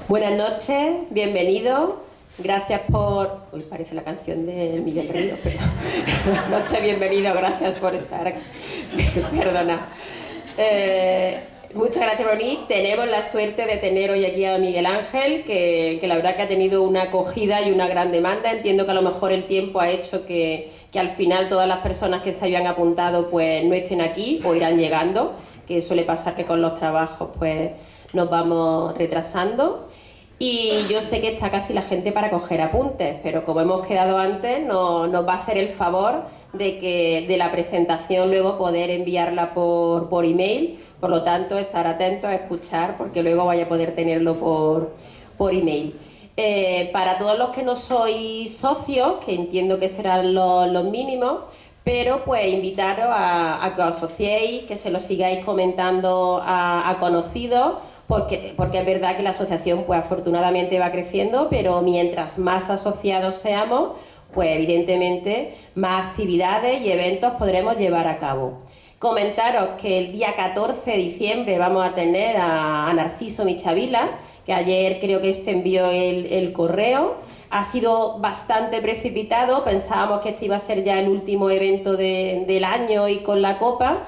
Buenas noches, bienvenidos. Gracias por... Uy, parece la canción de Miguel Ríos, perdón. Buenas noches, bienvenidos, gracias por estar aquí. Perdona. Muchas gracias por venir. Tenemos la suerte de tener hoy aquí a Miguel Ángel, que la verdad que ha tenido una acogida y una gran demanda. Entiendo que a lo mejor el tiempo ha hecho que al final todas las personas que se habían apuntado pues no estén aquí o irán llegando, que suele pasar que con los trabajos pues nos vamos retrasando. Y yo sé que está casi la gente para coger apuntes, pero como hemos quedado antes, nos va a hacer el favor de la presentación luego poder enviarla por email. Por lo tanto, estar atentos a escuchar, porque luego vaya a poder tenerlo por email. Para todos los que no sois socios, que entiendo que serán los mínimos, pero pues invitaros a que os asociéis, que se lo sigáis comentando a conocidos, porque es verdad que la asociación pues afortunadamente va creciendo, pero mientras más asociados seamos, pues evidentemente más actividades y eventos podremos llevar a cabo. Comentaros que el día 14 de diciembre vamos a tener a Narciso Michavila, que ayer creo que se envió el correo. Ha sido bastante precipitado, pensábamos que este iba a ser ya el último evento del año y con la copa,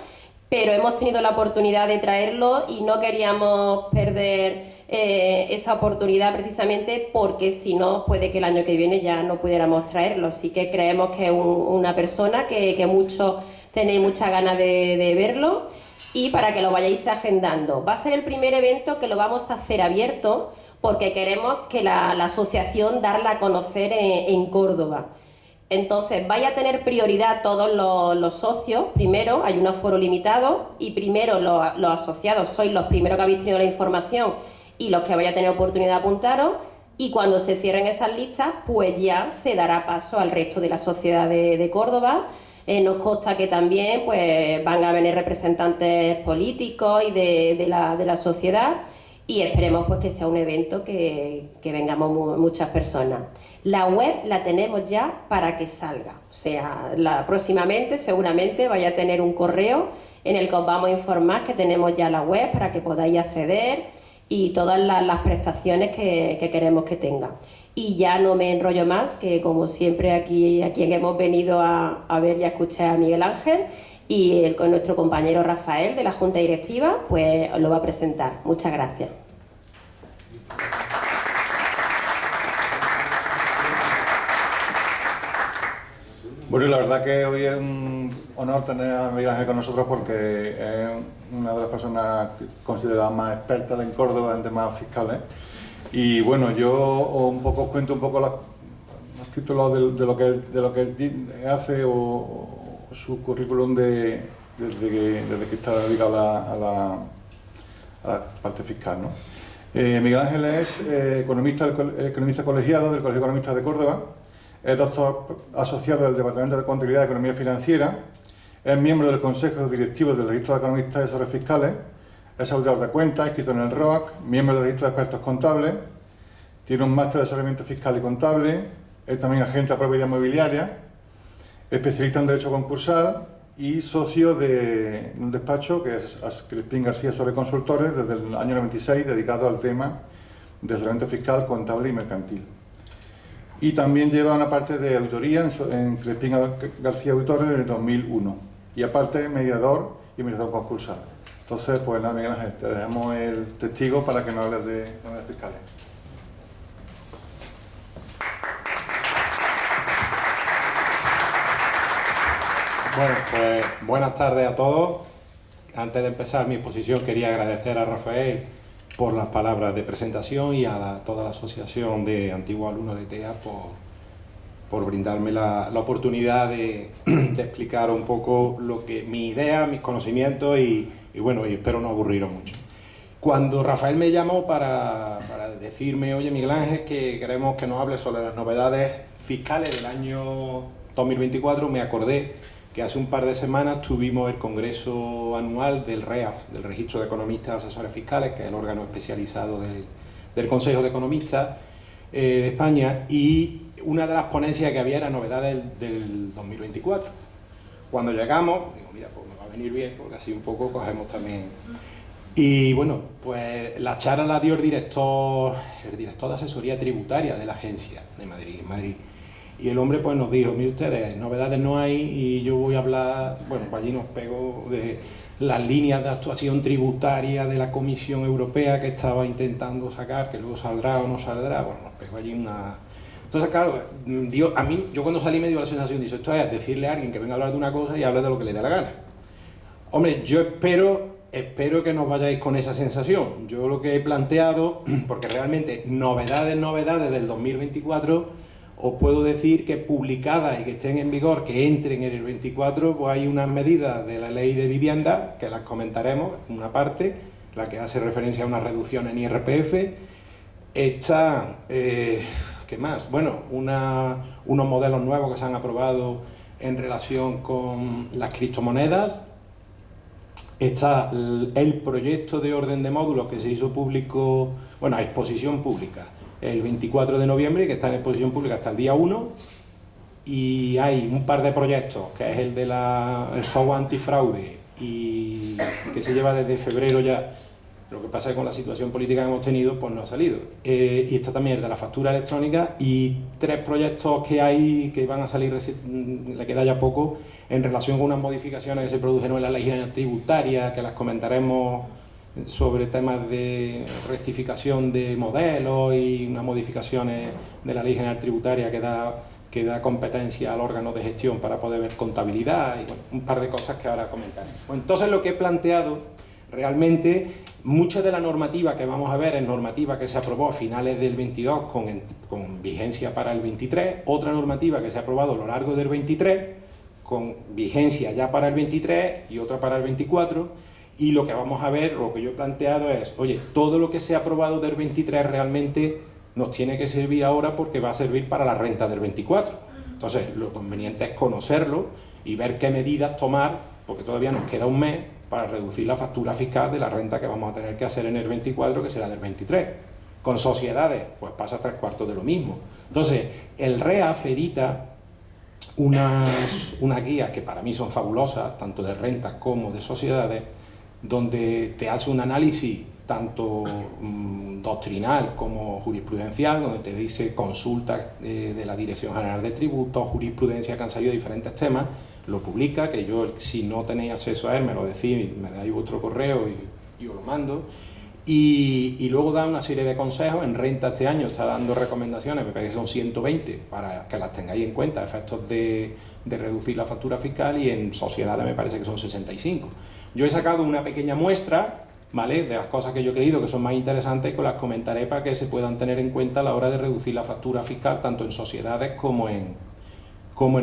pero hemos tenido la oportunidad de traerlo y no queríamos perder esa oportunidad precisamente porque si no puede que el año que viene ya no pudiéramos traerlo. Así que creemos que es una persona que muchos tenéis muchas ganas de verlo, y para que lo vayáis agendando. Va a ser el primer evento que lo vamos a hacer abierto porque queremos que la asociación darla a conocer en Córdoba. Entonces vais a tener prioridad todos los socios. Primero hay un aforo limitado y primero los asociados sois los primeros que habéis tenido la información y los que vais a tener oportunidad de apuntaros, y cuando se cierren esas listas pues ya se dará paso al resto de la sociedad de Córdoba. Nos consta que también pues van a venir representantes políticos y de la sociedad, y esperemos pues que sea un evento que vengamos muchas personas. La web la tenemos ya para que salga, o sea, próximamente seguramente vaya a tener un correo en el que os vamos a informar que tenemos ya la web para que podáis acceder y todas las prestaciones que queremos que tenga. Y ya no me enrollo más, que como siempre aquí a quien hemos venido a ver y a escuchar a Miguel Ángel, y con nuestro compañero Rafael de la Junta Directiva, pues os lo va a presentar. Muchas gracias. Bueno, la verdad que hoy es un honor tener a Miguel Ángel con nosotros porque es una de las personas consideradas más expertas en Córdoba en temas fiscales. Y bueno, yo os cuento un poco los títulos de lo que él hace o su currículum desde que está dedicado a la parte fiscal, ¿no? Miguel Ángel es economista colegiado del Colegio de Economistas de Córdoba, es doctor asociado del Departamento de Contabilidad y Economía Financiera, es miembro del Consejo Directivo del Registro de Economistas y Asesores Fiscales, es auditor de cuentas, inscrito en el ROC, miembro del Registro de Expertos Contables, tiene un máster de asesoramiento fiscal y contable, es también agente de propiedad inmobiliaria, especialista en Derecho Concursal y socio de un despacho que es Crispín García Asesores Consultores desde el año 96, dedicado al tema de asesoramiento fiscal, contable y mercantil. Y también lleva una parte de auditoría en Crispín García Auditores en el 2001. Y aparte mediador y mediador concursal. Entonces, pues nada, Miguel Ángel, te dejamos el testigo para que nos hables de normas fiscales. Bueno, pues buenas tardes a todos. Antes de empezar mi exposición quería agradecer a Rafael por las palabras de presentación y a toda la asociación de antiguos alumnos de TEA por brindarme la oportunidad de explicar un poco mi idea, mis conocimientos y bueno, y espero no aburriros mucho. Cuando Rafael me llamó para decirme, oye Miguel Ángel, que queremos que nos hable sobre las novedades fiscales del año 2024, me acordé que hace un par de semanas tuvimos el congreso anual del REAF, del Registro de Economistas y Asesores Fiscales, que es el órgano especializado del Consejo de Economistas de España, y una de las ponencias que había era novedades del 2024. Cuando llegamos, digo, mira, pues me va a venir bien, porque así un poco cogemos también Y bueno, pues la charla la dio el director de asesoría tributaria de la agencia de Madrid. Y el hombre pues nos dijo, mire ustedes, novedades no hay y yo voy a hablar, bueno, pues allí nos pegó de las líneas de actuación tributaria de la Comisión Europea que estaba intentando sacar, que luego saldrá o no saldrá, bueno, nos pegó allí una... Entonces, claro, yo cuando salí me dio la sensación, dice, esto es decirle a alguien que venga a hablar de una cosa y hable de lo que le dé la gana. Hombre, yo espero que nos vayáis con esa sensación. Yo lo que he planteado, porque realmente novedades del 2024, os puedo decir que publicadas y que estén en vigor, que entren en el 24, pues hay unas medidas de la ley de vivienda, que las comentaremos, una parte, la que hace referencia a una reducción en IRPF. Está, ¿qué más? Bueno, unos modelos nuevos que se han aprobado en relación con las criptomonedas. Está el proyecto de orden de módulos que se hizo público, bueno, a exposición pública, el 24 de noviembre, que está en exposición pública hasta el día 1, y hay un par de proyectos, que es el de el software antifraude, y que se lleva desde febrero ya. Lo que pasa es que con la situación política que hemos tenido, pues no ha salido. Y está también el de la factura electrónica y 3 proyectos que hay que van a salir, le queda ya poco, en relación con unas modificaciones que se produjeron en la ley general tributaria, que las comentaremos sobre temas de rectificación de modelos y unas modificaciones de la ley general tributaria que da competencia al órgano de gestión para poder ver contabilidad y bueno, un par de cosas que ahora comentaré. Bueno, entonces lo que he planteado realmente, mucha de la normativa que vamos a ver es normativa que se aprobó a finales del 22 con vigencia para el 23, otra normativa que se ha aprobado a lo largo del 23 con vigencia ya para el 23 y otra para el 24, y lo que vamos a ver, lo que yo he planteado es, oye, todo lo que se ha aprobado del 23 realmente nos tiene que servir ahora porque va a servir para la renta del 24. Entonces, lo conveniente es conocerlo y ver qué medidas tomar, porque todavía nos queda un mes para reducir la factura fiscal de la renta que vamos a tener que hacer en el 24, que será del 23. Con sociedades, pues pasa 3/4 de lo mismo. Entonces, el REAF edita unas guías que para mí son fabulosas, tanto de renta como de sociedades, donde te hace un análisis tanto doctrinal como jurisprudencial, donde te dice consultas de la Dirección General de Tributos, jurisprudencia que han salido de diferentes temas, lo publica, que yo, si no tenéis acceso a él, me lo decís, me dais vuestro correo y os lo mando. Y luego da una serie de consejos. En renta este año está dando recomendaciones, me parece que son 120, para que las tengáis en cuenta, efectos de reducir la factura fiscal, y en sociedades me parece que son 65. Yo he sacado una pequeña muestra, ¿vale?, de las cosas que yo he creído que son más interesantes, que las comentaré para que se puedan tener en cuenta a la hora de reducir la factura fiscal, tanto en sociedades como en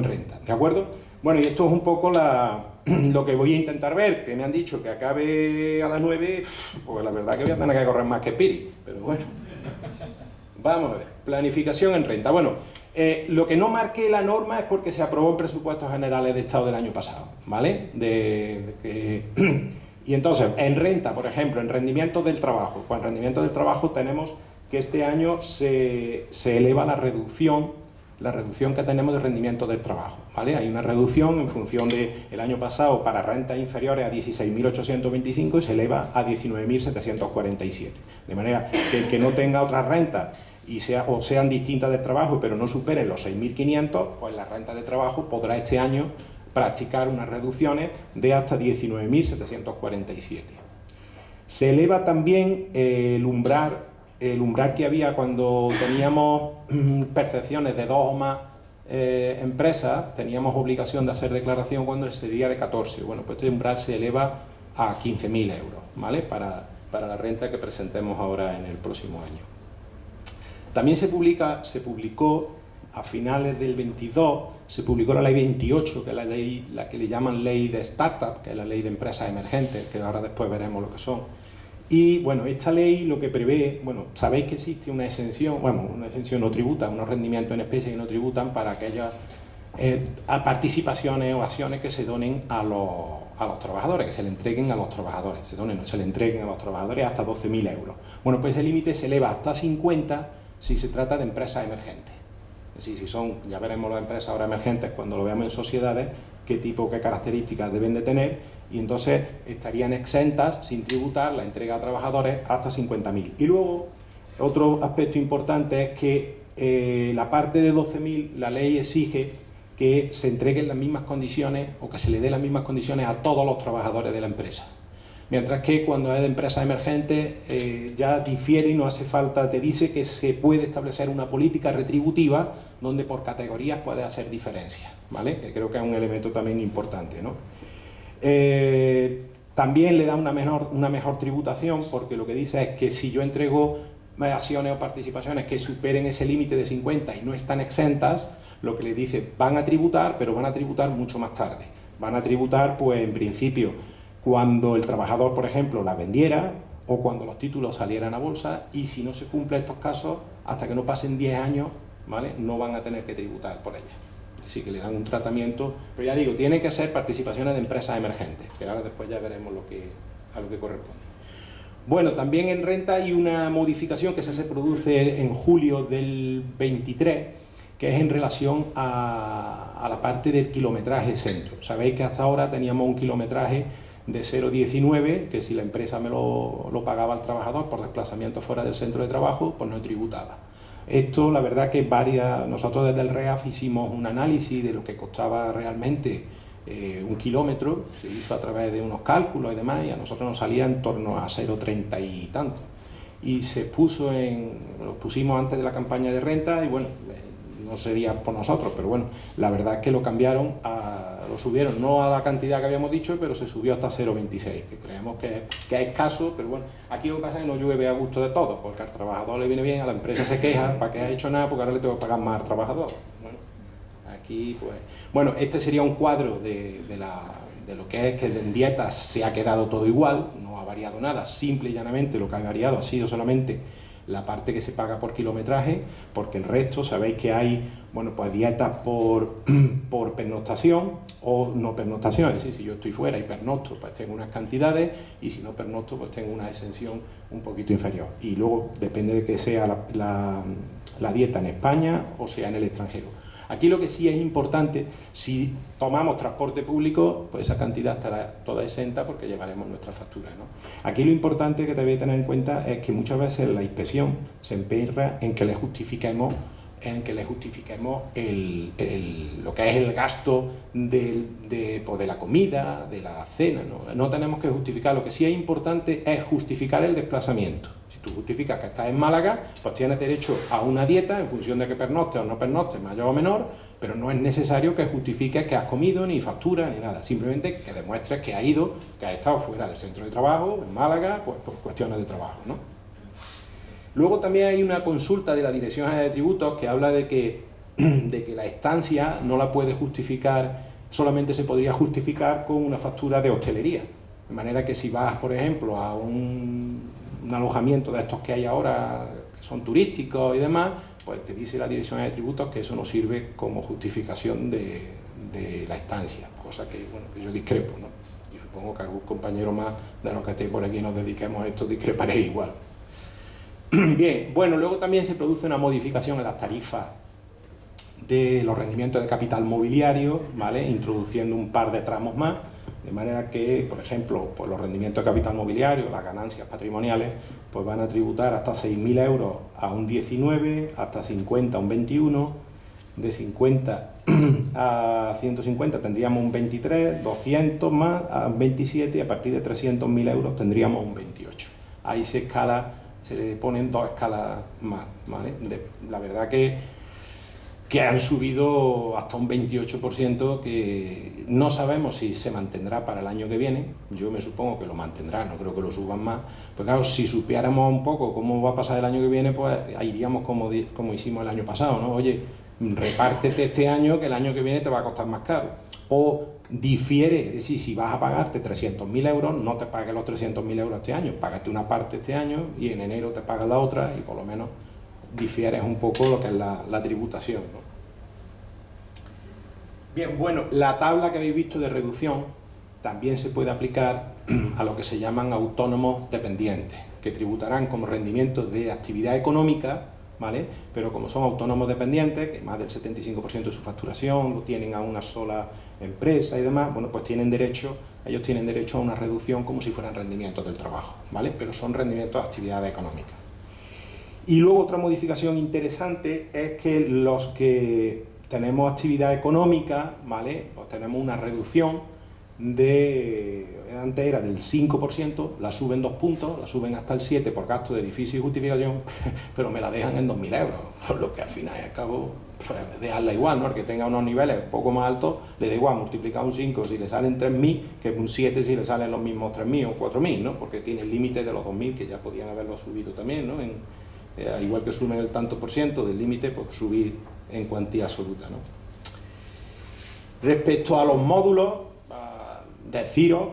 renta, ¿de acuerdo? Bueno, y esto es un poco lo que voy a intentar ver, que me han dicho que acabe a las 9, pues la verdad que voy a tener que correr más que Piri, pero bueno. Vamos a ver, planificación en renta. Bueno, lo que no marqué la norma es porque se aprobó en presupuestos generales de Estado del año pasado, ¿vale? Y entonces, en renta, por ejemplo, en rendimientos del trabajo, pues en rendimientos del trabajo tenemos que este año se eleva la reducción que tenemos de rendimiento del trabajo, ¿vale? Hay una reducción en función del año pasado para rentas inferiores a 16.825 y se eleva a 19.747. De manera que el que no tenga otras rentas o sean distintas del trabajo, pero no superen los 6.500, pues la renta de trabajo podrá este año practicar unas reducciones de hasta 19.747. Se eleva también el umbral que había cuando teníamos percepciones de 2 o más empresas, teníamos obligación de hacer declaración cuando excedía de 14. Bueno, pues este umbral se eleva a 15.000 euros, ¿vale?, para la renta que presentemos ahora en el próximo año. También se publicó a finales del 22, se publicó la ley 28, que es la que le llaman ley de startup, que es la ley de empresas emergentes, que ahora después veremos lo que son. Y bueno, esta ley lo que prevé, bueno, sabéis que existe una exención, bueno, una exención no tributa, unos rendimientos en especie que no tributan para aquellas participaciones o acciones que se donen a los trabajadores, que se le entreguen a los trabajadores, se le entreguen a los trabajadores hasta 12.000 euros. Bueno, pues ese límite se eleva hasta 50 si se trata de empresas emergentes. Es decir, si son, ya veremos las empresas ahora emergentes cuando lo veamos en sociedades, qué características deben de tener, y entonces estarían exentas, sin tributar, la entrega a trabajadores hasta 50.000. Y luego, otro aspecto importante es que la parte de 12.000, la ley exige que se entreguen las mismas condiciones o que se le den las mismas condiciones a todos los trabajadores de la empresa. Mientras que cuando es de empresas emergentes ya difiere y no hace falta, te dice que se puede establecer una política retributiva donde por categorías puede hacer diferencias, ¿vale? Que creo que es un elemento también importante, ¿no? También le da una mejor tributación, porque lo que dice es que si yo entrego acciones o participaciones que superen ese límite de 50 y no están exentas, lo que le dice, van a tributar, pero van a tributar mucho más tarde. Van a tributar, pues en principio, cuando el trabajador, por ejemplo, la vendiera o cuando los títulos salieran a bolsa, y si no se cumplen estos casos, hasta que no pasen 10 años, ¿vale?, no van a tener que tributar por ellas. Así que le dan un tratamiento, pero ya digo, tiene que ser participaciones de empresas emergentes, que ahora después ya veremos a lo que corresponde. Bueno, también en renta hay una modificación que se produce en julio del 23, que es en relación a la parte del kilometraje exento. Sabéis que hasta ahora teníamos un kilometraje de 0,19, que si la empresa me lo pagaba al trabajador por desplazamiento fuera del centro de trabajo, pues no tributaba. Esto, la verdad que nosotros desde el REAF hicimos un análisis de lo que costaba realmente un kilómetro, se hizo a través de unos cálculos y demás, y a nosotros nos salía en torno a 0,30 y tanto. Y lo pusimos antes de la campaña de renta, y bueno, no sería por nosotros, pero bueno, la verdad es que lo cambiaron, lo subieron no a la cantidad que habíamos dicho, pero se subió hasta 0,26, que creemos que es escaso, pero bueno, aquí lo que pasa es que no llueve a gusto de todos, porque al trabajador le viene bien, a la empresa se queja, ¿para qué ha hecho nada? Porque ahora le tengo que pagar más al trabajador. Bueno, aquí pues... Bueno, este sería un cuadro de lo que es que en dietas se ha quedado todo igual, no ha variado nada, simple y llanamente lo que ha variado ha sido solamente la parte que se paga por kilometraje, porque el resto, sabéis que hay, bueno, pues dietas por pernoctación o no pernoctación, es decir, si yo estoy fuera y pernocto, pues tengo unas cantidades, y si no pernocto, pues tengo una exención un poquito inferior. Y luego depende de que sea la dieta en España o sea en el extranjero. Aquí lo que sí es importante, si tomamos transporte público, pues esa cantidad estará toda exenta porque llevaremos nuestra factura, ¿no? Aquí lo importante que debéis tener en cuenta es que muchas veces la inspección se empeña en que le justifiquemos lo que es el gasto de la comida, de la cena, ¿no? No tenemos que justificar, lo que sí es importante es justificar el desplazamiento. Si tú justificas que estás en Málaga, pues tienes derecho a una dieta en función de que pernoctes o no pernoctes, mayor o menor, pero no es necesario que justifiques que has comido, ni factura, ni nada. Simplemente que demuestres que has ido, que has estado fuera del centro de trabajo, en Málaga, pues por cuestiones de trabajo, ¿no? Luego también hay una consulta de la Dirección General de Tributos que habla de que la estancia no la puede justificar, solamente se podría justificar con una factura de hostelería. De manera que si vas, por ejemplo, a un alojamiento de estos que hay ahora, que son turísticos y demás, pues te dice la Dirección de Tributos que eso no sirve como justificación de la estancia, cosa que, bueno, que yo discrepo, ¿no? Y supongo que algún compañero más de los que estéis por aquí nos dediquemos a esto discreparéis igual. Bien, bueno, luego también se produce una modificación en las tarifas de los rendimientos de capital mobiliario, ¿vale?, introduciendo un par de tramos más, de manera que, por ejemplo, pues los rendimientos de capital mobiliario, las ganancias patrimoniales, pues van a tributar hasta 6.000 euros a un 19, hasta 50 a un 21, de 50 a 150 tendríamos un 23, 200 más a 27, y a partir de 300.000 euros tendríamos un 28. Ahí se le ponen dos escalas más, ¿vale? La verdad que han subido hasta un 28%, que no sabemos si se mantendrá para el año que viene. Yo me supongo que lo mantendrá, no creo que lo suban más. Pues claro, si supiéramos un poco cómo va a pasar el año que viene, pues iríamos como hicimos el año pasado, ¿no? Oye, repártete este año, que el año que viene te va a costar más caro. O difiere, es decir, si vas a pagarte 300.000 euros, no te pagues los 300.000 euros este año, págate una parte este año y en enero te pagas la otra, y por lo menos difieres un poco lo que es la tributación, ¿no? Bien, bueno, la tabla que habéis visto de reducción también se puede aplicar a lo que se llaman autónomos dependientes, que tributarán como rendimientos de actividad económica, ¿vale? Pero como son autónomos dependientes, que más del 75% de su facturación lo tienen a una sola empresa y demás, bueno, pues ellos tienen derecho a una reducción como si fueran rendimientos del trabajo, ¿vale? Pero son rendimientos de actividades económicas. Y luego otra modificación interesante es que los que tenemos actividad económica, ¿vale? Pues tenemos una reducción antes era del 5%, la suben 2 puntos, la suben hasta el 7% por gasto de difícil justificación, pero me la dejan en 2.000 euros, por lo que al final y al cabo, pues, dejarla igual, ¿no? El que tenga unos niveles un poco más altos, le da igual multiplicar un 5 si le salen 3.000, que un 7 si le salen los mismos 3.000 o 4.000, ¿no? Porque tiene el límite de los 2.000, que ya podían haberlo subido también, ¿no? Igual que sumen el tanto por ciento del límite, pues subir en cuantía absoluta, ¿no? Respecto a los módulos, deciros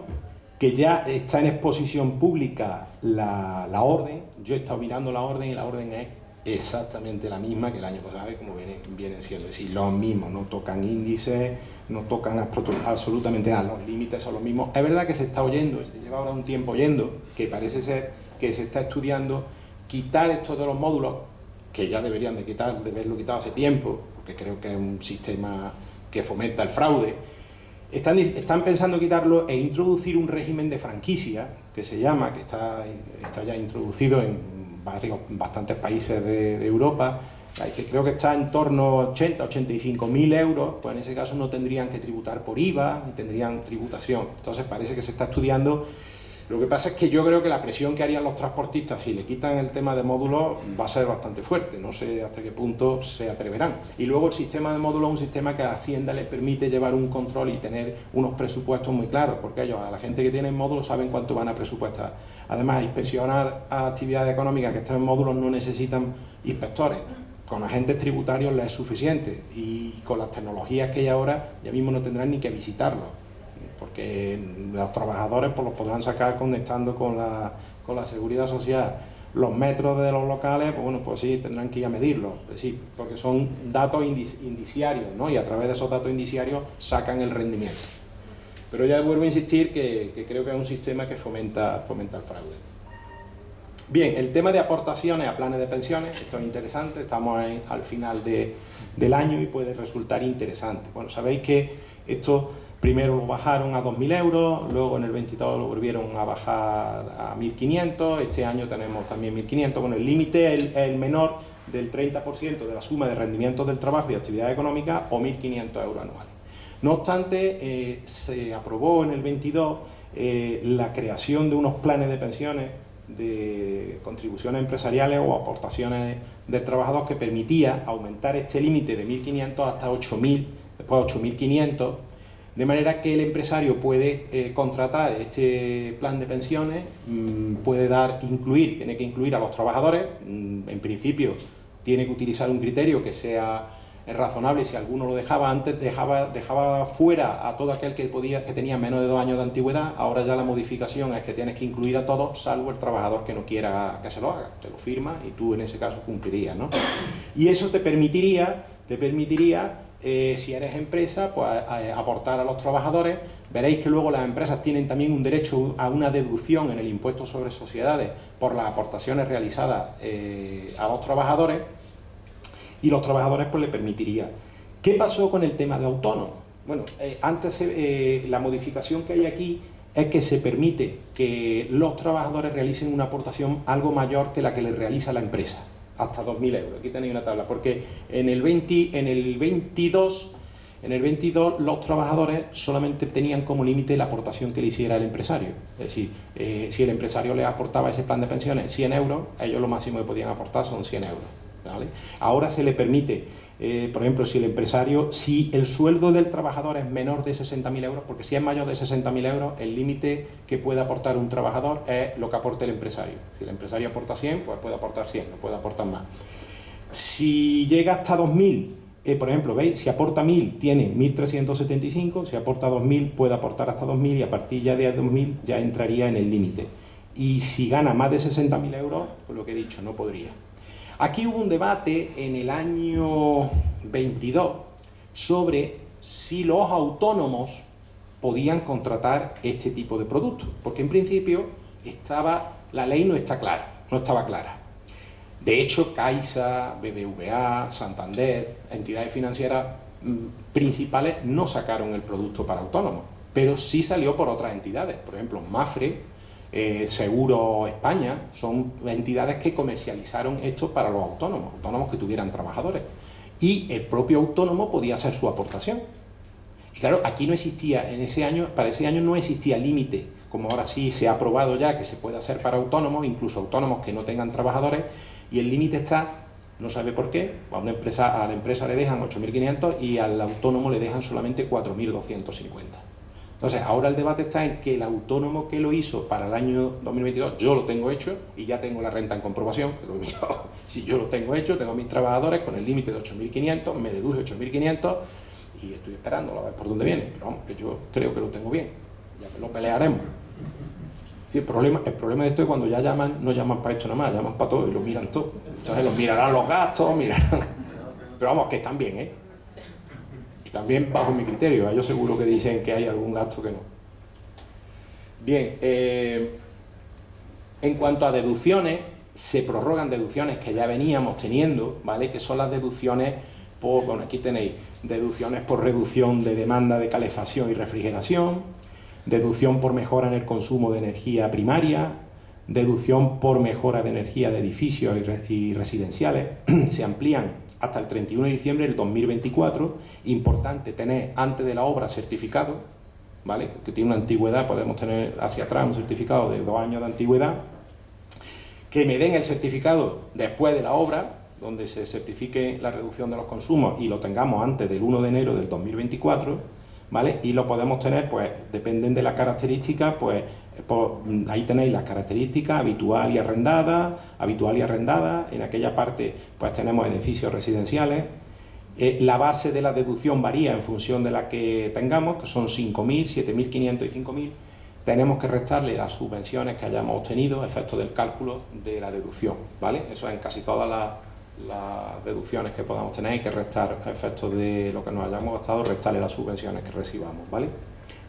que ya está en exposición pública la orden. Yo he estado mirando la orden y la orden es exactamente la misma que el año pasado, como vienen siendo, es decir, los mismos, no tocan índices, no tocan absolutamente nada, los límites son los mismos. Es verdad que se está oyendo, se lleva ahora un tiempo oyendo, que parece ser que se está estudiando quitar esto de los módulos, que ya deberían de haberlo quitado hace tiempo, porque creo que es un sistema que fomenta el fraude. Están pensando quitarlo e introducir un régimen de franquicia, que se llama, que está ya introducido en bastantes países de Europa, que creo que está en torno a 85.000 euros, pues en ese caso no tendrían que tributar por IVA, ni tendrían tributación. Entonces parece que se está estudiando. Lo que pasa es que yo creo que la presión que harían los transportistas si le quitan el tema de módulos va a ser bastante fuerte, no sé hasta qué punto se atreverán. Y luego el sistema de módulos es un sistema que a Hacienda les permite llevar un control y tener unos presupuestos muy claros, porque ellos, a la gente que tiene módulos, saben cuánto van a presupuestar. Además, inspeccionar a actividades económicas que estén en módulos no necesitan inspectores. Con agentes tributarios les es suficiente, y con las tecnologías que hay ahora ya mismo no tendrán ni que visitarlos, porque los trabajadores pues los podrán sacar conectando con la seguridad social. Los metros de los locales, pues bueno, pues sí, tendrán que ir a medirlos, pues sí, porque son datos indiciarios, ¿no? Y a través de esos datos indiciarios sacan el rendimiento. Pero ya vuelvo a insistir que creo que es un sistema que fomenta el fraude. Bien, el tema de aportaciones a planes de pensiones, esto es interesante, estamos al final del año y puede resultar interesante. Bueno, sabéis que esto primero lo bajaron a 2.000 euros, luego en el 22 lo volvieron a bajar a 1.500, este año tenemos también 1.500, bueno, el límite es el menor del 30% de la suma de rendimientos del trabajo y actividad económica, o 1.500 euros anuales. No obstante, se aprobó en el 22 la creación de unos planes de pensiones de contribuciones empresariales o aportaciones del trabajador, que permitía aumentar este límite de 1.500 hasta 8.000, después 8.500, de manera que el empresario puede contratar este plan de pensiones, tiene que incluir a los trabajadores, en principio tiene que utilizar un criterio que sea razonable. Si alguno lo dejaba antes, dejaba fuera a todo aquel que tenía menos de 2 años de antigüedad. Ahora ya la modificación es que tienes que incluir a todos, salvo el trabajador que no quiera que se lo haga, te lo firma y tú en ese caso cumplirías, ¿no? Y eso te permitiría si eres empresa, pues aportar a los trabajadores. Veréis que luego las empresas tienen también un derecho a una deducción en el impuesto sobre sociedades por las aportaciones realizadas a los trabajadores, y los trabajadores pues le permitiría. ¿Qué pasó con el tema de autónomos? Bueno, antes la modificación que hay aquí es que se permite que los trabajadores realicen una aportación algo mayor que la que les realiza la empresa, hasta 2.000 euros. Aquí tenéis una tabla, porque en el 22 los trabajadores solamente tenían como límite la aportación que le hiciera el empresario. Es decir, si el empresario les aportaba ese plan de pensiones 100 euros, ellos lo máximo que podían aportar son 100 euros. ¿Vale? Ahora se le permite, por ejemplo, si el sueldo del trabajador es menor de 60.000 euros, porque si es mayor de 60.000 euros, el límite que puede aportar un trabajador es lo que aporte el empresario. Si el empresario aporta 100, pues puede aportar 100, no puede aportar más. Si llega hasta 2.000, por ejemplo, ¿veis? Si aporta 1.000 tiene 1.375, si aporta 2.000 puede aportar hasta 2.000, y a partir ya de 2.000 ya entraría en el límite. Y si gana más de 60.000 euros, pues lo que he dicho, no podría. Aquí hubo un debate en el año 22 sobre si los autónomos podían contratar este tipo de productos, porque en principio la ley no estaba clara. De hecho, Caixa, BBVA, Santander, entidades financieras principales no sacaron el producto para autónomos, pero sí salió por otras entidades. Por ejemplo, Mafre, Seguro España, son entidades que comercializaron esto para los autónomos que tuvieran trabajadores. Y el propio autónomo podía hacer su aportación. Y claro, aquí no existía, para ese año no existía límite, como ahora sí se ha aprobado ya que se puede hacer para autónomos, incluso autónomos que no tengan trabajadores, y el límite está, no sabe por qué, a la empresa le dejan 8.500 y al autónomo le dejan solamente 4.250. Entonces, ahora el debate está en que el autónomo que lo hizo para el año 2022, yo lo tengo hecho y ya tengo la renta en comprobación, que lo he mirado. Si yo lo tengo hecho, tengo mis trabajadores con el límite de 8.500, me deduje 8.500 y estoy esperando a ver por dónde viene, pero vamos, que yo creo que lo tengo bien, ya lo pelearemos. Sí, el problema de esto es cuando ya llaman, no llaman para esto nada más, llaman para todo y lo miran todo. Entonces los mirarán los gastos, mirarán... Pero vamos, que están bien, ¿eh? Y también bajo mi criterio, ellos seguro que dicen que hay algún gasto que no. Bien, en cuanto a deducciones, se prorrogan deducciones que ya veníamos teniendo, ¿vale? Que son las deducciones por, bueno, aquí tenéis, deducciones por reducción de demanda de calefacción y refrigeración, deducción por mejora en el consumo de energía primaria, deducción por mejora de energía de edificios y residenciales, se amplían hasta el 31 de diciembre del 2024, importante tener antes de la obra certificado, ¿vale? Que tiene una antigüedad, podemos tener hacia atrás un certificado de 2 años de antigüedad, que me den el certificado después de la obra, donde se certifique la reducción de los consumos y lo tengamos antes del 1 de enero del 2024, ¿vale? Y lo podemos tener, pues, dependen de las características, pues, ahí tenéis las características habitual y arrendada, en aquella parte, pues, tenemos edificios residenciales. La base de la deducción varía en función de la que tengamos, que son 5.000, 7.500 y 5.000. Tenemos que restarle las subvenciones que hayamos obtenido a efectos del cálculo de la deducción, ¿vale? Eso en casi todas las deducciones que podamos tener, hay que restar a efectos de lo que nos hayamos gastado, restarle las subvenciones que recibamos, ¿vale?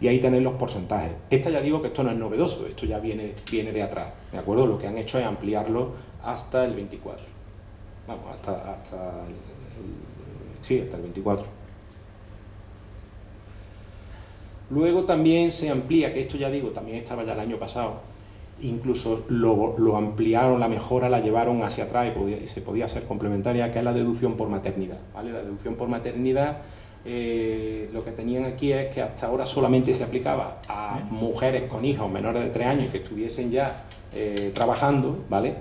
Y ahí tenéis los porcentajes. Esta ya digo que esto no es novedoso, esto ya viene de atrás, ¿de acuerdo? Lo que han hecho es ampliarlo hasta el 24. Vamos, hasta el 24. Luego también se amplía, que esto ya digo, también estaba ya el año pasado, incluso lo ampliaron, la mejora la llevaron hacia atrás y se podía hacer complementaria, que es la deducción por maternidad, ¿vale? La deducción por maternidad, lo que tenían aquí es que hasta ahora solamente se aplicaba a mujeres con hijos menores de 3 años que estuviesen ya trabajando, ¿vale?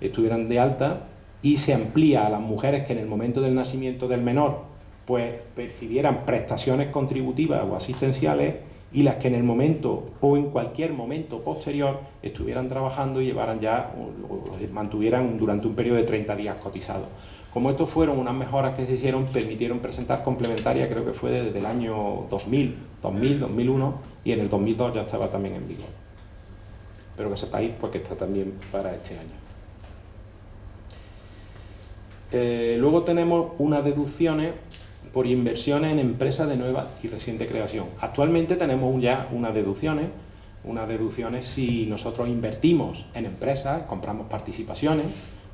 Estuvieran de alta, y se amplía a las mujeres que en el momento del nacimiento del menor pues percibieran prestaciones contributivas o asistenciales, y las que en el momento o en cualquier momento posterior estuvieran trabajando y llevaran ya, o mantuvieran durante un periodo de 30 días cotizados. Como estos fueron unas mejoras que se hicieron, permitieron presentar complementaria, creo que fue desde el año 2001, y en el 2002 ya estaba también en vigor. Pero que sepáis, porque está también para este año. Luego tenemos unas deducciones por inversiones en empresas de nueva y reciente creación. Actualmente tenemos ya unas deducciones si nosotros invertimos en empresas, compramos participaciones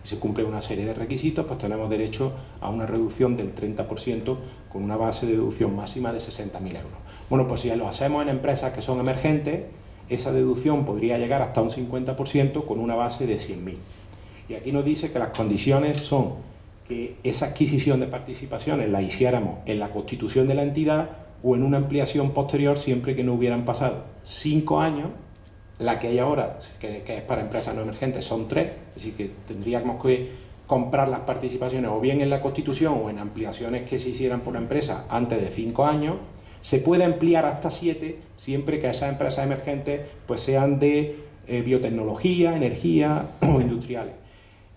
y se cumple una serie de requisitos, pues tenemos derecho a una reducción del 30% con una base de deducción máxima de 60.000 euros. Bueno, pues si lo hacemos en empresas que son emergentes, esa deducción podría llegar hasta un 50% con una base de 100.000. Y aquí nos dice que las condiciones son que esa adquisición de participaciones la hiciéramos en la constitución de la entidad o en una ampliación posterior, siempre que no hubieran pasado 5 años, la que hay ahora, que es para empresas no emergentes, son 3, es decir, que tendríamos que comprar las participaciones o bien en la constitución o en ampliaciones que se hicieran por la empresa antes de 5 años. Se puede ampliar hasta 7, siempre que esas empresas emergentes pues sean de biotecnología, energía o industriales.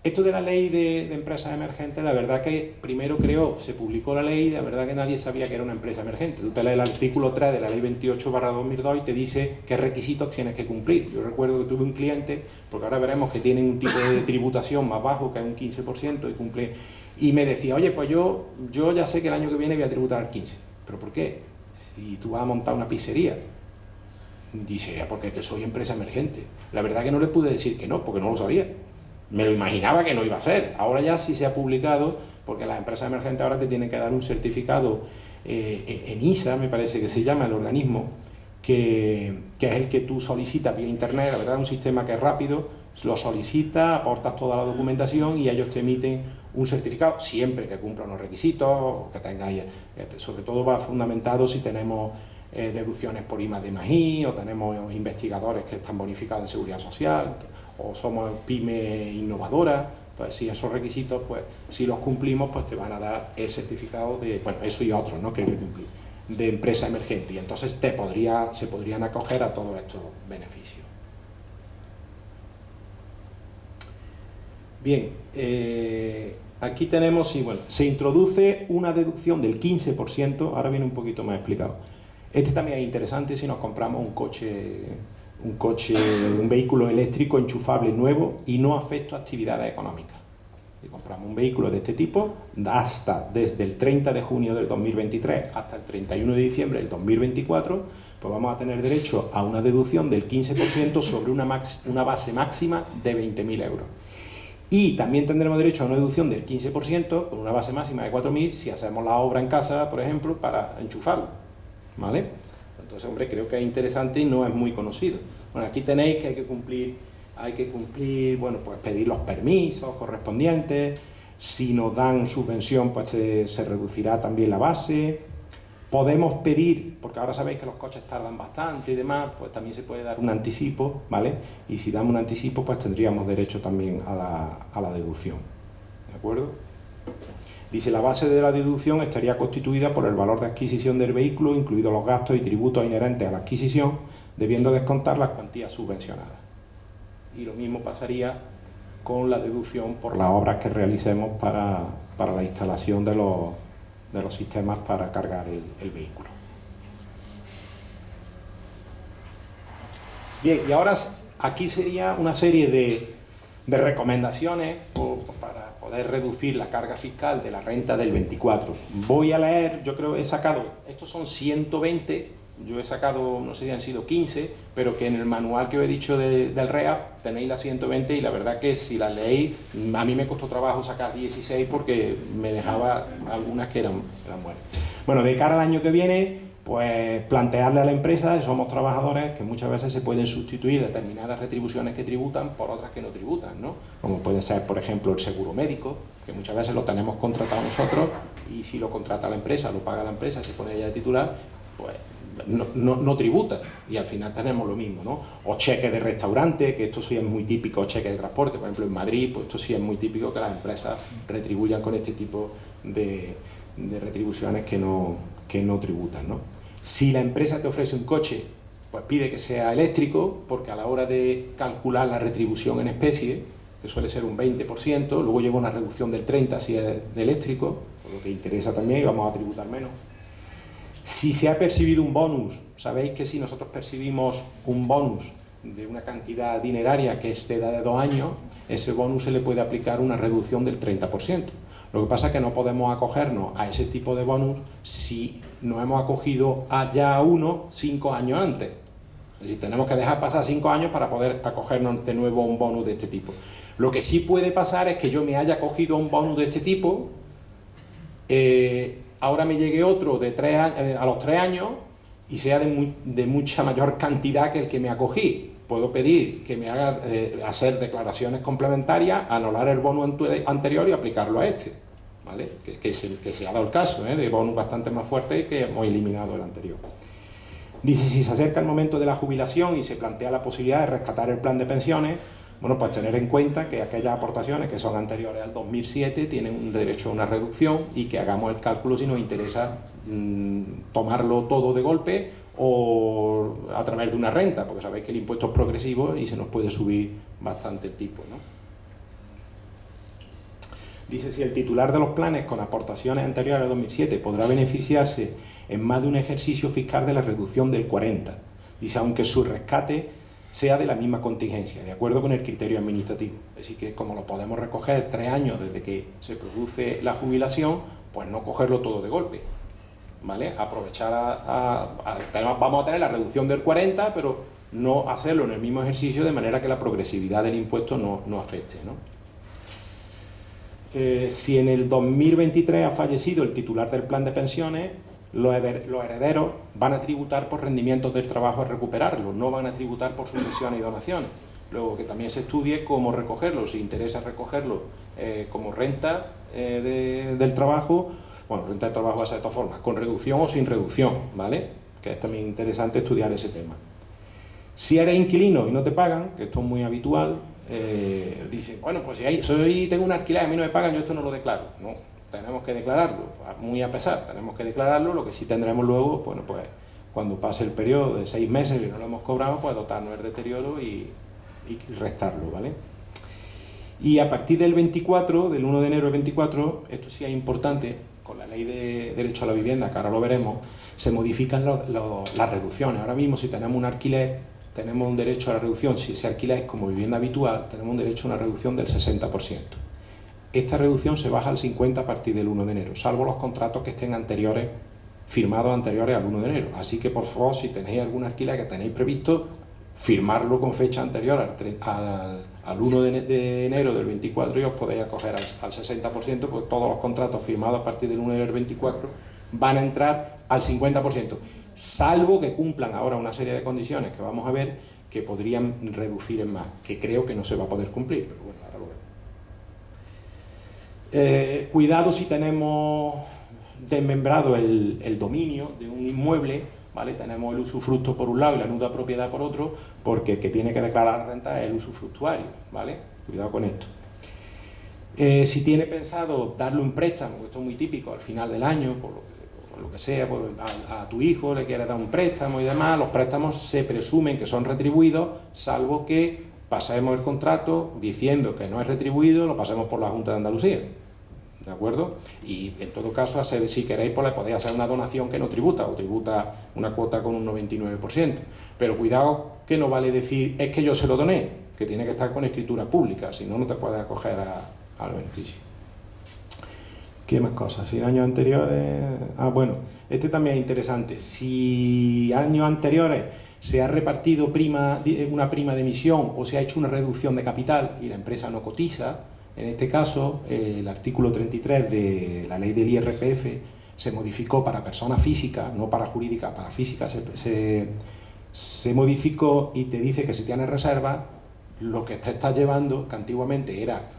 Esto de la ley de empresas emergentes, la verdad que primero se publicó la ley, y la verdad que nadie sabía que era una empresa emergente. Tú te lees el artículo 3 de la ley 28/2002 y te dice qué requisitos tienes que cumplir. Yo recuerdo que tuve un cliente, porque ahora veremos que tienen un tipo de tributación más bajo, que es un 15%, y cumple, y me decía, oye, pues yo ya sé que el año que viene voy a tributar al 15%. ¿Pero por qué? Si tú vas a montar una pizzería. Dice, porque soy empresa emergente. La verdad que no le pude decir que no, porque no lo sabía. me lo imaginaba que no iba a ser. Ahora ya sí se ha publicado, porque las empresas emergentes ahora te tienen que dar un certificado en ISA, me parece que se llama el organismo, que es el que tú solicitas vía internet. La verdad es un sistema que es rápido, lo solicitas, aportas toda la documentación y ellos te emiten un certificado, siempre que cumpla unos requisitos, que tengáis, sobre todo va fundamentado si tenemos deducciones por I+D+I, o tenemos investigadores que están bonificados en seguridad social, o somos pyme innovadora. Entonces, si esos requisitos, pues si los cumplimos, pues te van a dar el certificado de, bueno, eso y otros, ¿no?, que hay que cumplir, de empresa emergente, y entonces se podrían acoger a todos estos beneficios. Bien, aquí tenemos, y bueno, se introduce una deducción del 15%, ahora viene un poquito más explicado. Este también es interesante si nos compramos un vehículo eléctrico enchufable nuevo y no afecto a actividades económicas. Si compramos un vehículo de este tipo, desde el 30 de junio del 2023 hasta el 31 de diciembre del 2024, pues vamos a tener derecho a una deducción del 15% sobre una base máxima de 20.000 euros. Y también tendremos derecho a una deducción del 15% con una base máxima de 4.000 si hacemos la obra en casa, por ejemplo, para enchufarlo, ¿vale? Entonces, hombre, creo que es interesante y no es muy conocido. Bueno, aquí tenéis que hay que cumplir, bueno, pues pedir los permisos correspondientes. Si nos dan subvención, pues se reducirá también la base. Podemos pedir, porque ahora sabéis que los coches tardan bastante y demás, pues también se puede dar un anticipo, ¿vale? Y si damos un anticipo, pues tendríamos derecho también a la deducción, ¿de acuerdo? Dice, la base de la deducción estaría constituida por el valor de adquisición del vehículo, incluidos los gastos y tributos inherentes a la adquisición, debiendo descontar las cuantías subvencionadas. Y lo mismo pasaría con la deducción por las obras que realicemos para la instalación de los sistemas para cargar el vehículo. Bien, y ahora aquí sería una serie de recomendaciones para poder reducir la carga fiscal de la renta del 24. Voy a leer, yo creo que he sacado, estos son 120, yo he sacado, no sé si han sido 15, pero que en el manual que os he dicho del REAF tenéis las 120 y la verdad que si las leéis, a mí me costó trabajo sacar 16 porque me dejaba algunas que eran buenas. Bueno, de cara al año que viene, pues plantearle a la empresa, somos trabajadores, que muchas veces se pueden sustituir determinadas retribuciones que tributan por otras que no tributan, ¿no? Como puede ser, por ejemplo, el seguro médico, que muchas veces lo tenemos contratado nosotros y si lo contrata la empresa, lo paga la empresa, se pone ella de titular, pues no tributa y al final tenemos lo mismo, ¿no? O cheques de restaurante, que esto sí es muy típico, o cheques de transporte, por ejemplo en Madrid, pues esto sí es muy típico que las empresas retribuyan con este tipo de retribuciones que no tributan, ¿no? Si la empresa te ofrece un coche, pues pide que sea eléctrico, porque a la hora de calcular la retribución en especie, que suele ser un 20%, luego lleva una reducción del 30% si es de eléctrico, por lo que interesa también y vamos a tributar menos. Si se ha percibido un bonus, sabéis que si nosotros percibimos un bonus de una cantidad dineraria que exceda de 2 años, ese bonus se le puede aplicar una reducción del 30%. Lo que pasa es que no podemos acogernos a ese tipo de bonus si nos hemos acogido ya a uno 5 años antes. Es decir, tenemos que dejar pasar 5 años para poder acogernos de nuevo a un bonus de este tipo. Lo que sí puede pasar es que yo me haya acogido a un bonus de este tipo, ahora me llegue otro a los 3 años y sea de mucha mayor cantidad que el que me acogí. Puedo pedir que me haga hacer declaraciones complementarias, anular el bonus anterior y aplicarlo a este, ¿vale? Que se ha dado el caso, de bonus bastante más fuerte y que hemos eliminado el anterior. Dice, si se acerca el momento de la jubilación y se plantea la posibilidad de rescatar el plan de pensiones, bueno, pues tener en cuenta que aquellas aportaciones que son anteriores al 2007 tienen un derecho a una reducción y que hagamos el cálculo si nos interesa tomarlo todo de golpe o a través de una renta, porque sabéis que el impuesto es progresivo y se nos puede subir bastante el tipo, ¿no? Dice, si el titular de los planes con aportaciones anteriores al 2007 podrá beneficiarse en más de un ejercicio fiscal de la reducción del 40%. Dice, aunque su rescate sea de la misma contingencia, de acuerdo con el criterio administrativo. Es decir, que como lo podemos recoger 3 años desde que se produce la jubilación, pues no cogerlo todo de golpe, ¿vale? Aprovechar vamos a tener la reducción del 40%, pero no hacerlo en el mismo ejercicio de manera que la progresividad del impuesto no afecte, ¿no? si en el 2023 ha fallecido el titular del plan de pensiones, los herederos van a tributar por rendimientos del trabajo a recuperarlo, no van a tributar por sucesiones y donaciones. Luego que también se estudie cómo recogerlo, si interesa recogerlo como renta del trabajo, bueno, renta del trabajo va a ser de todas formas, con reducción o sin reducción, ¿vale? Que es también interesante estudiar ese tema. Si eres inquilino y no te pagan, que esto es muy habitual, dicen, bueno, pues si tengo un alquiler y a mí no me pagan, yo esto no lo declaro. No, tenemos que declararlo, muy a pesar, tenemos que declararlo, lo que sí tendremos luego, bueno, pues cuando pase el periodo de 6 meses y no lo hemos cobrado, pues dotarnos del deterioro y restarlo, ¿vale? Y a partir del 24, del 1 de enero del 24, esto sí es importante, con la ley de derecho a la vivienda, que ahora lo veremos, se modifican las reducciones. Ahora mismo, si tenemos un alquiler, tenemos un derecho a la reducción. Si ese alquiler es como vivienda habitual, tenemos un derecho a una reducción del 60%. Esta reducción se baja al 50% a partir del 1 de enero, salvo los contratos que estén firmados anteriores al 1 de enero. Así que, por favor, si tenéis algún alquiler que tenéis previsto, firmarlo con fecha anterior al 1 de enero del 24 y os podéis acoger al 60%, porque todos los contratos firmados a partir del 1 de enero del 24 van a entrar al 50%, salvo que cumplan ahora una serie de condiciones que vamos a ver que podrían reducir en más, que creo que no se va a poder cumplir, pero bueno, ahora lo vemos. Cuidado si tenemos desmembrado el dominio de un inmueble, ¿vale? Tenemos el usufructo por un lado y la nuda propiedad por otro, porque el que tiene que declarar la renta es el usufructuario, ¿vale? Cuidado con esto. Si tiene pensado darle un préstamo, esto es muy típico, al final del año, por lo que sea, a tu hijo le quieres dar un préstamo y demás, los préstamos se presumen que son retribuidos, salvo que pasemos el contrato diciendo que no es retribuido, lo pasemos por la Junta de Andalucía. ¿De acuerdo? Y en todo caso, si queréis, pues le podéis hacer una donación que no tributa, o tributa una cuota con un 99%. Pero cuidado que no vale decir, es que yo se lo doné, que tiene que estar con escritura pública, si no, no te puedes acoger al beneficio. ¿Qué más cosas? Si años anteriores... bueno, este también es interesante. Si años anteriores se ha repartido una prima de emisión o se ha hecho una reducción de capital y la empresa no cotiza, en este caso, el artículo 33 de la ley del IRPF se modificó para personas físicas, no para jurídicas, para físicas, se modificó y te dice que si tienes reserva, lo que te estás llevando, que antiguamente era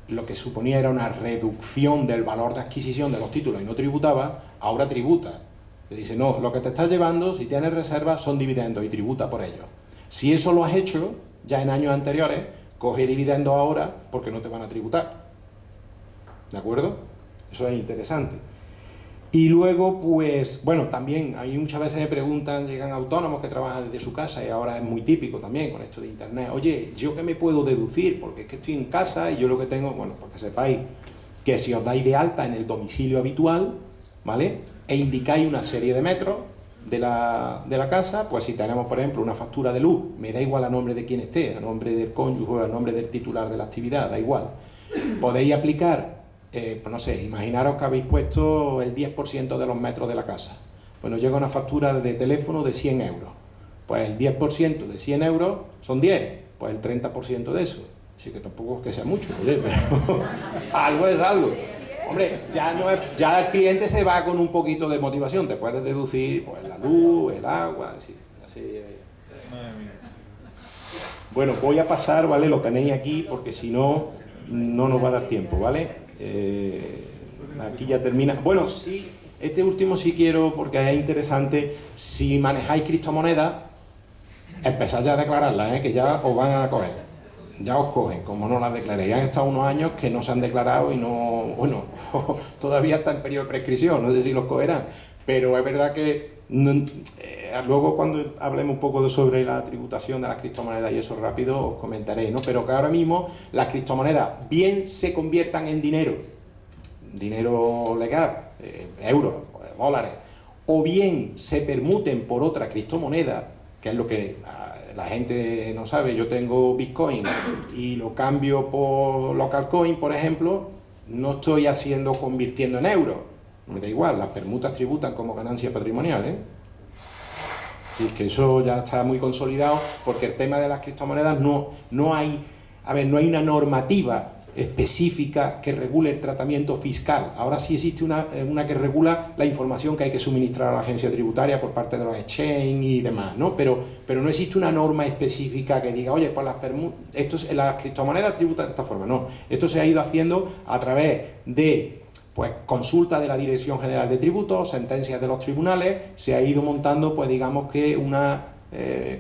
lo que suponía era una reducción del valor de adquisición de los títulos y no tributaba, ahora tributa. Te dice, no, lo que te estás llevando, si tienes reserva, son dividendos y tributa por ello. Si eso lo has hecho ya en años anteriores, coge dividendos ahora porque no te van a tributar. ¿De acuerdo? Eso es interesante. Y luego, pues, bueno, también, ahí muchas veces me preguntan, llegan autónomos que trabajan desde su casa y ahora es muy típico también con esto de internet. Oye, ¿yo qué me puedo deducir? Porque es que estoy en casa y yo lo que tengo, bueno, pues que sepáis que si os dais de alta en el domicilio habitual, ¿vale? E indicáis una serie de metros de la casa, pues si tenemos, por ejemplo, una factura de luz, me da igual a nombre de quien esté, a nombre del cónyuge, a nombre del titular de la actividad, da igual. Podéis aplicar, pues no sé, imaginaros que habéis puesto el 10% de los metros de la casa. Pues nos llega una factura de teléfono de 100 euros. Pues el 10% de 100 euros son 10, pues el 30% de eso. Así que tampoco es que sea mucho, oye, pero algo es algo. Hombre, ya el cliente se va con un poquito de motivación, te puedes deducir pues la luz, el agua, así. Bueno, voy a pasar, ¿vale? Lo tenéis aquí porque si no, no nos va a dar tiempo, ¿vale? Aquí ya termina. Bueno, sí, este último sí quiero porque es interesante. Si manejáis criptomonedas, empezad ya a declararlas, que ya os van a coger. Ya os cogen, como no las declaréis. Han estado unos años que no se han declarado y no, bueno, todavía está en periodo de prescripción, no sé si los cogerán, pero es verdad que luego cuando hablemos un poco sobre la tributación de las criptomonedas y eso rápido os comentaré, ¿no? Pero que ahora mismo las criptomonedas bien se conviertan en dinero legal, euros, dólares, o bien se permuten por otra criptomoneda, que es lo que la gente no sabe. Yo tengo Bitcoin y lo cambio por Localcoin, por ejemplo, no estoy convirtiendo en euros. Me da igual, las permutas tributan como ganancia patrimonial, ¿eh? Sí, que eso ya está muy consolidado, porque el tema de las criptomonedas no hay una normativa específica que regule el tratamiento fiscal. Ahora sí existe una que regula la información que hay que suministrar a la agencia tributaria por parte de los exchange y demás, ¿no? Pero no existe una norma específica que diga, oye, pues las criptomonedas tributan de esta forma. No, esto se ha ido haciendo a través de pues consulta de la Dirección General de Tributos, sentencias de los tribunales, se ha ido montando, pues digamos que una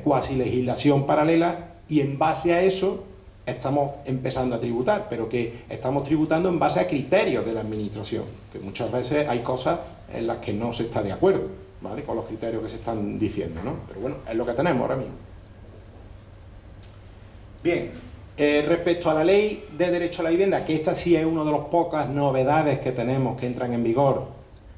cuasi legislación paralela, y en base a eso estamos empezando a tributar, pero que estamos tributando en base a criterios de la administración, que muchas veces hay cosas en las que no se está de acuerdo, ¿vale?, con los criterios que se están diciendo, ¿no? Pero bueno, es lo que tenemos ahora mismo. Bien, respecto a la ley de derecho a la vivienda, que esta sí es una de las pocas novedades que tenemos que entran en vigor,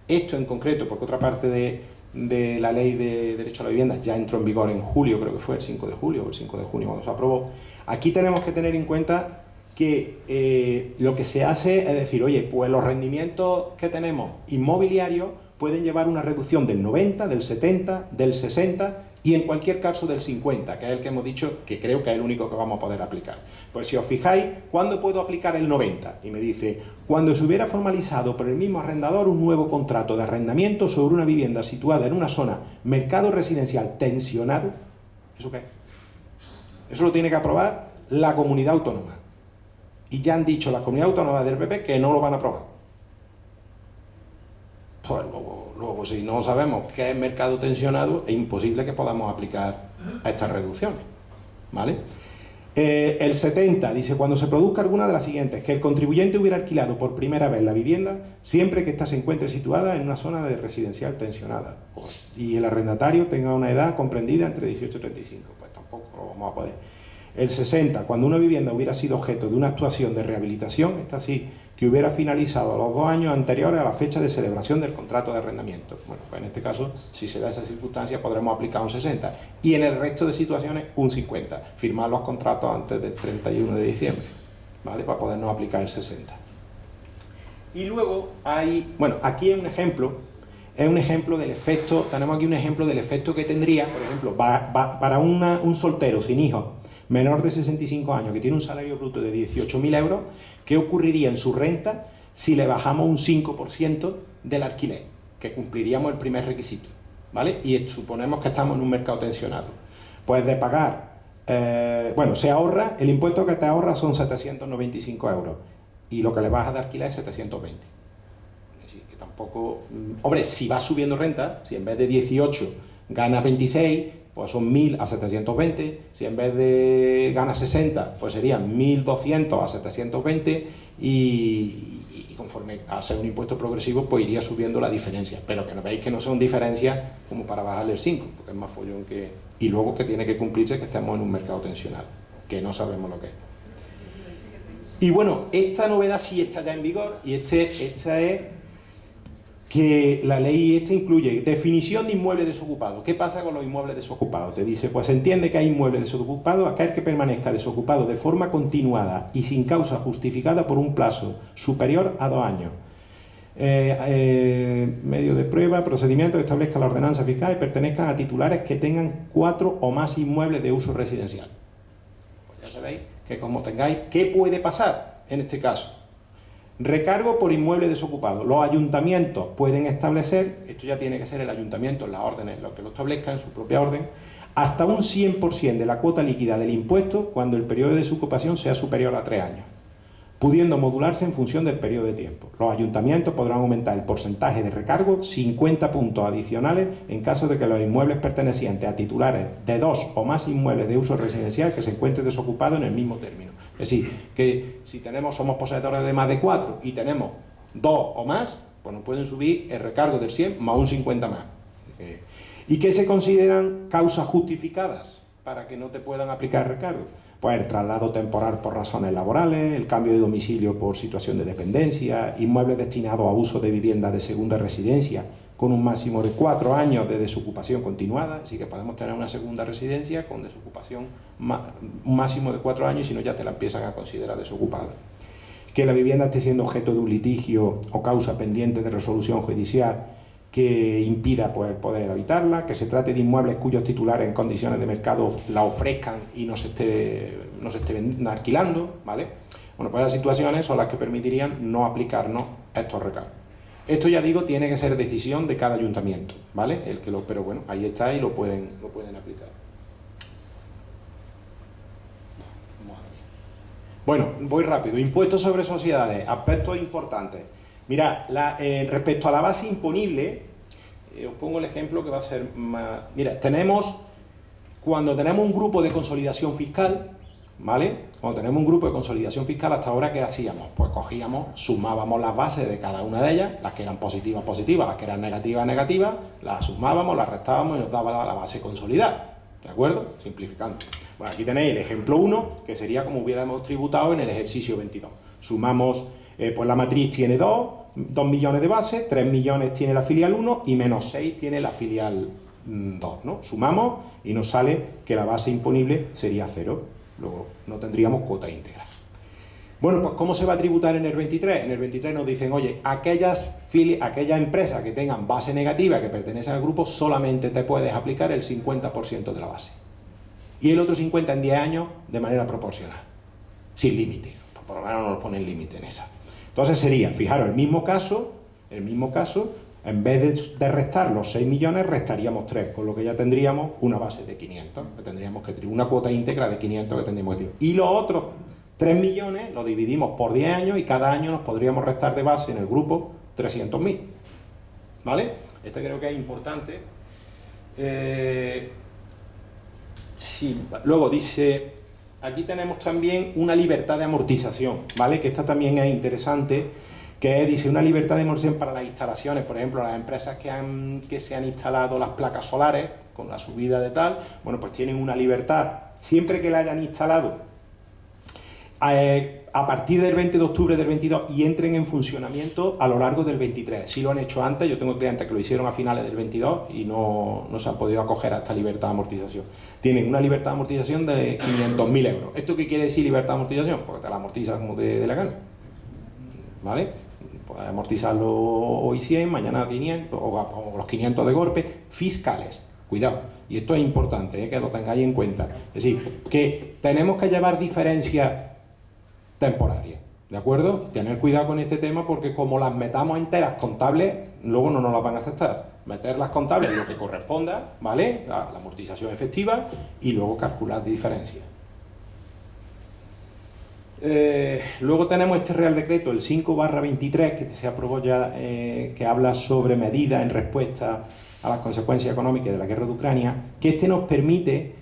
esto en concreto, porque otra parte de la ley de derecho a la vivienda ya entró en vigor en julio, creo que fue el 5 de julio o el 5 de junio cuando se aprobó. Aquí tenemos que tener en cuenta que lo que se hace es decir, oye, pues los rendimientos que tenemos inmobiliarios pueden llevar una reducción del 90, del 70, del 60 y en cualquier caso del 50, que es el que hemos dicho que creo que es el único que vamos a poder aplicar. Pues si os fijáis, ¿cuándo puedo aplicar el 90? Y me dice, cuando se hubiera formalizado por el mismo arrendador un nuevo contrato de arrendamiento sobre una vivienda situada en una zona mercado residencial tensionado. ¿Eso qué? Eso lo tiene que aprobar la comunidad autónoma. Y ya han dicho las comunidades autónomas del PP que no lo van a aprobar. Pues luego si no sabemos qué es mercado tensionado, es imposible que podamos aplicar a estas reducciones, ¿vale? El 70 dice, cuando se produzca alguna de las siguientes, que el contribuyente hubiera alquilado por primera vez la vivienda siempre que ésta se encuentre situada en una zona de residencial tensionada y el arrendatario tenga una edad comprendida entre 18 y 35, pues tampoco lo vamos a poder. El 60, cuando una vivienda hubiera sido objeto de una actuación de rehabilitación, esta sí, que hubiera finalizado los 2 años anteriores a la fecha de celebración del contrato de arrendamiento. Bueno, pues en este caso, si se da esa circunstancia, podremos aplicar un 60. Y en el resto de situaciones, un 50. Firmar los contratos antes del 31 de diciembre, ¿vale?, para podernos aplicar el 60. Y luego hay, bueno, aquí es un ejemplo del efecto, tenemos aquí un ejemplo del efecto que tendría, por ejemplo, para un soltero sin hijos, menor de 65 años, que tiene un salario bruto de 18.000 euros, ¿qué ocurriría en su renta si le bajamos un 5% del alquiler? Que cumpliríamos el primer requisito, ¿vale? Y suponemos que estamos en un mercado tensionado. Pues de pagar, se ahorra, el impuesto que te ahorra son 795 euros y lo que le bajas de alquiler es 720. Es decir, que tampoco... Hombre, si vas subiendo renta, si en vez de 18 ganas 26... pues son 1.000 a 720, si en vez de ganas 60, pues serían 1.200 a 720 y conforme a ser un impuesto progresivo, pues iría subiendo la diferencia, pero que no veis que no son diferencias como para bajarle el 5, porque es más follón que... Y luego que tiene que cumplirse que estemos en un mercado tensionado, que no sabemos lo que es. Y bueno, esta novedad sí está ya en vigor y esta es... que la ley esta incluye definición de inmueble desocupado. ¿Qué pasa con los inmuebles desocupados? Te dice, pues se entiende que hay inmueble desocupado aquel que permanezca desocupado de forma continuada y sin causa justificada por un plazo superior a 2 años. Medio de prueba, procedimiento que establezca la ordenanza fiscal y pertenezcan a titulares que tengan 4 o más inmuebles de uso residencial. Pues ya sabéis que como tengáis, ¿qué puede pasar en este caso? Recargo por inmueble desocupado. Los ayuntamientos pueden establecer, esto ya tiene que ser el ayuntamiento en las órdenes, lo que lo establezca en su propia orden, hasta un 100% de la cuota líquida del impuesto cuando el periodo de desocupación sea superior a 3 años, pudiendo modularse en función del periodo de tiempo. Los ayuntamientos podrán aumentar el porcentaje de recargo 50 puntos adicionales en caso de que los inmuebles pertenecientes a titulares de 2 o más inmuebles de uso residencial que se encuentren desocupados en el mismo término. Es decir, que si somos poseedores de más de 4 y tenemos 2 o más, pues nos pueden subir el recargo del 100 más un 50 más. ¿Y qué se consideran causas justificadas para que no te puedan aplicar recargo? Pues el traslado temporal por razones laborales, el cambio de domicilio por situación de dependencia, inmuebles destinados a uso de vivienda de segunda residencia con un máximo de 4 años de desocupación continuada, así que podemos tener una segunda residencia con desocupación un máximo de 4 años y si no ya te la empiezan a considerar desocupada. Que la vivienda esté siendo objeto de un litigio o causa pendiente de resolución judicial que impida poder habitarla, que se trate de inmuebles cuyos titulares en condiciones de mercado la ofrezcan y no se esté alquilando, ¿vale? Bueno, pues esas situaciones son las que permitirían no aplicarnos estos recargos. Esto, ya digo, tiene que ser decisión de cada ayuntamiento, ¿vale? Pero bueno, ahí está y lo pueden aplicar. Bueno, voy rápido. Impuestos sobre sociedades, aspectos importantes. Mirad, respecto a la base imponible, os pongo el ejemplo que va a ser más... Mira, cuando tenemos un grupo de consolidación fiscal, ¿vale? Cuando tenemos un grupo de consolidación fiscal, hasta ahora, ¿qué hacíamos? Pues cogíamos, sumábamos las bases de cada una de ellas, las que eran positivas, positivas, las que eran negativas, negativas, las sumábamos, las restábamos y nos daba la base consolidada, ¿de acuerdo? Simplificando. Bueno, aquí tenéis el ejemplo 1, que sería como hubiéramos tributado en el ejercicio 22. Sumamos, pues la matriz tiene 2 millones de base, 3 millones tiene la filial 1 y menos 6 tiene la filial 2, ¿no? Sumamos y nos sale que la base imponible sería 0. Luego no tendríamos cuota íntegra. Bueno, pues ¿cómo se va a tributar en el 23? En el 23 nos dicen, oye, aquellas empresas que tengan base negativa que pertenecen al grupo, solamente te puedes aplicar el 50% de la base. Y el otro 50% en 10 años de manera proporcional, sin límite. Pues por lo menos no nos ponen límite en esa. Entonces sería, fijaros, el mismo caso, en vez de restar los 6 millones, restaríamos 3, con lo que ya tendríamos una base de 500, que tendríamos que tributar, una cuota íntegra de 500 que tendríamos que tributar. Y los otros 3 millones los dividimos por 10 años y cada año nos podríamos restar de base en el grupo 300.000. ¿Vale? Este creo que es importante. Sí. Luego dice, aquí tenemos también una libertad de amortización, ¿vale? Que esta también es interesante, que es, dice, una libertad de amortización para las instalaciones, por ejemplo, las empresas que se han instalado las placas solares con la subida de tal, bueno, pues tienen una libertad, siempre que la hayan instalado a partir del 20 de octubre del 22 y entren en funcionamiento a lo largo del 23. Si lo han hecho antes, yo tengo clientes que lo hicieron a finales del 22 y no se han podido acoger a esta libertad de amortización. Tienen una libertad de amortización de 500.000 euros. ¿Esto qué quiere decir libertad de amortización? Porque te la amortizas como te dé la gana, ¿vale? Puedes amortizarlo hoy 100, mañana 500, o los 500 de golpe, fiscales. Cuidado, y esto es importante, que lo tengáis en cuenta. Es decir, que tenemos que llevar diferencias temporarias, ¿de acuerdo? Tener cuidado con este tema porque como las metamos enteras contables, luego no nos las van a aceptar. Meterlas contables lo que corresponda, ¿vale? La amortización efectiva y luego calcular diferencias. Luego tenemos este Real Decreto, el 5/23, que se aprobó ya, que habla sobre medidas en respuesta a las consecuencias económicas de la guerra de Ucrania, que este nos permite,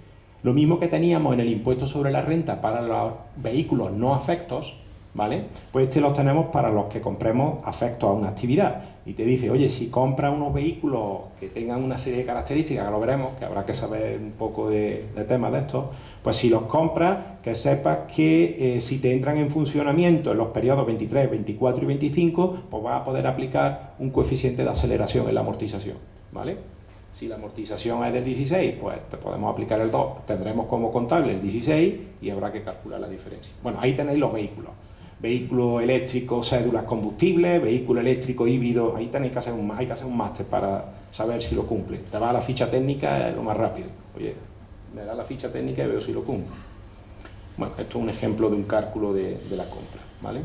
lo mismo que teníamos en el impuesto sobre la renta para los vehículos no afectos, ¿vale? Pues este lo tenemos para los que compremos afectos a una actividad. Y te dice, oye, si compras unos vehículos que tengan una serie de características, que lo veremos, que habrá que saber un poco de temas de estos, pues si los compras, que sepas que si te entran en funcionamiento en los periodos 23, 24 y 25, pues vas a poder aplicar un coeficiente de aceleración en la amortización, ¿vale? Si la amortización es del 16, pues te podemos aplicar el 2, tendremos como contable el 16 y habrá que calcular la diferencia. Bueno, ahí tenéis los vehículos. Vehículo eléctrico, cédulas combustibles, vehículo eléctrico híbrido, ahí tenéis que hacer un máster para saber si lo cumple. Te vas a la ficha técnica, es lo más rápido. Oye, me da la ficha técnica y veo si lo cumple. Bueno, esto es un ejemplo de un cálculo de la compra, ¿vale?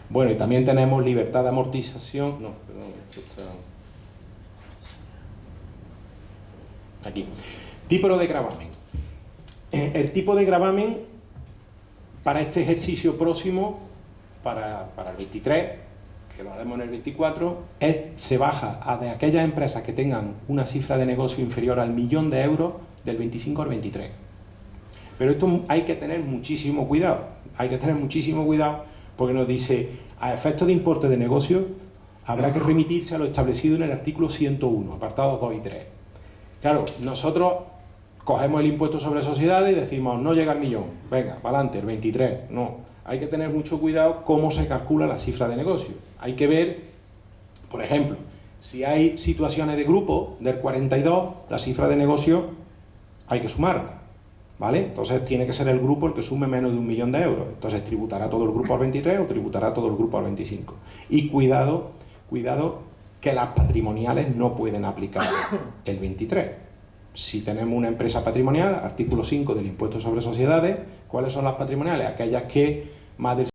Bueno, y también tenemos libertad de amortización. No, perdón, esto está aquí. Tipo de gravamen. El tipo de gravamen para este ejercicio próximo, para el 23, que lo haremos en el 24, se baja a de aquellas empresas que tengan una cifra de negocio inferior al 1.000.000 de euros del 25 al 23. Pero esto hay que tener muchísimo cuidado, porque nos dice, a efectos de importe de negocio, habrá que remitirse a lo establecido en el artículo 101, apartados 2 y 3. Claro, nosotros cogemos el impuesto sobre sociedades y decimos, no llega al 1.000.000, venga, para adelante, el 23, no. Hay que tener mucho cuidado cómo se calcula la cifra de negocio. Hay que ver, por ejemplo, si hay situaciones de grupo del 42, la cifra de negocio hay que sumarla, ¿vale? Entonces tiene que ser el grupo el que sume menos de 1.000.000 de euros. Entonces tributará todo el grupo al 23 o tributará todo el grupo al 25. Y cuidado que las patrimoniales no pueden aplicar el 23. Si tenemos una empresa patrimonial, artículo 5 del impuesto sobre sociedades, ¿cuáles son las patrimoniales? Aquellas que más del